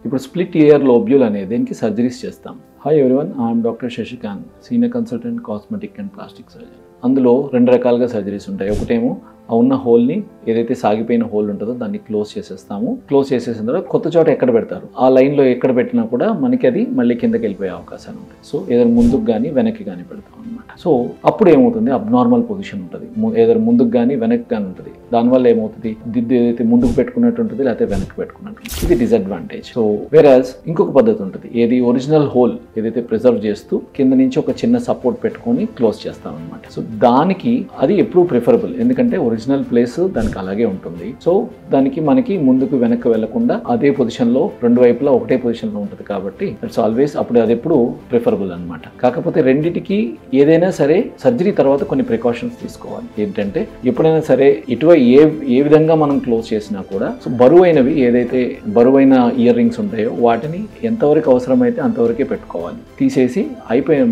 ఇప్పుడు split year లోబ్యూల్ అనే దీనికి సర్జరీస్ చేస్తాం. Hi everyone, I'm doctor Shashikanth, senior consultant cosmetic and plastic surgeon. అందులో 2 రకాలుగా సర్జరీస్ ఉంటాయి. ఒకటేమో ఆ ఉన్న హోల్ని, ఏదైతే సాగిపోయిన హోల్ ఉంటుందో దాన్ని క్లోజ్ చేసేస్తాము. క్లోజ్ చేసేసిన తర్వాత కొత్త చోట ఎక్కడ పెడతారు, ఆ లైన్లో ఎక్కడ పెట్టినా కూడా మనకి అది మళ్ళీ కిందకి వెళ్ళిపోయే అవకాశాలు ఉంటాయి. సో ఏదైనా ముందుకు కానీ వెనక్కి కానీ పెడతాం అనమాట. సో అప్పుడు ఏమవుతుంది, అబ్నార్మల్ పొజిషన్ ఉంటుంది. ఏదైనా ముందుకు కానీ వెనక్కి కానీ ఉంటుంది. దానివల్ల ఏమవుతుంది, దిద్దు ఏదైతే ముందుకు పెట్టుకున్నట్టు ఉంటుంది లేకపోతే వెనక్కి పెట్టుకున్నట్టు, ఇది డిసడ్వాంటేజ్. సో వేరాజ్ ఇంకొక పద్ధతి ఉంటుంది, ఏది ఒరిజినల్ హోల్ ఏదైతే ప్రిజర్వ్ చేస్తూ కింద నుంచి ఒక చిన్న సపోర్ట్ పెట్టుకొని క్లోజ్ చేస్తాం అనమాట. సో దానికి అది ఎప్పుడూ ప్రిఫరబుల్, ఎందుకంటే ఒరిజినల్ ప్లేస్ దానికి అలాగే ఉంటుంది. సో దానికి మనకి ముందుకు వెనక్కి వెళ్లకుండా అదే పొజిషన్లో 2 వైపులా ఒకటే పొజిషన్లో ఉంటుంది కాబట్టి ఇట్స్ ఆల్వేస్ అప్పుడు అది ఎప్పుడు ప్రిఫరబుల్ అనమాట. కాకపోతే రెండిటికి ఏదైనా సరే సర్జరీ తర్వాత కొన్ని ప్రికాషన్స్ తీసుకోవాలి. ఏంటంటే ఎప్పుడైనా సరే ఇటువై ఏ విధంగా మనం క్లోజ్ చేసినా కూడా సో బరువైనవి, ఏదైతే బరువైన ఇయర్ రింగ్స్ ఉంటాయో వాటిని ఎంతవరకు అవసరమైతే అంతవరకే పెట్టుకోవాలి. తీసేసి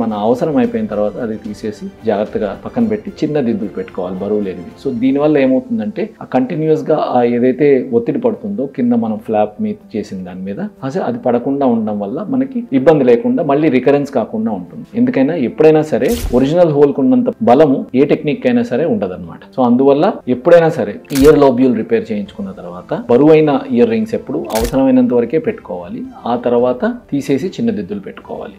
మన అవసరం అయిపోయిన తర్వాత అది తీసేసి జాగ్రత్తగా పక్కన పెట్టి చిన్న దిద్దులు పెట్టుకోవాలి, బరువు లేనివి. సో దీనివల్ల ఏమవుతుందంటే ఆ కంటిన్యూస్గా ఏదైతే ఒత్తిడి పడుతుందో కింద మనం ఫ్లాప్ మీద చేసిన దాని మీద అసలు అది పడకుండా ఉండడం వల్ల మనకి ఇబ్బంది లేకుండా మళ్ళీ రికరెన్స్ కాకుండా ఉంటుంది. ఎందుకైనా ఎప్పుడైనా సరే ఒరిజినల్ హోల్ కున్నంత బలము ఏ టెక్నిక్ అయినా సరే ఉండదన్నమాట. సో అందువల్ల ఎప్పుడైనా సరే ఇయర్ లోబ్యూల్ రిపేర్ చేయించుకున్న తర్వాత బరువైన ఇయర్ రింగ్స్ ఎప్పుడు అవసరమైనంత వరకే పెట్టుకోవాలి. ఆ తర్వాత తీసేసి చిన్న దిద్దులు పెట్టుకోవాలి.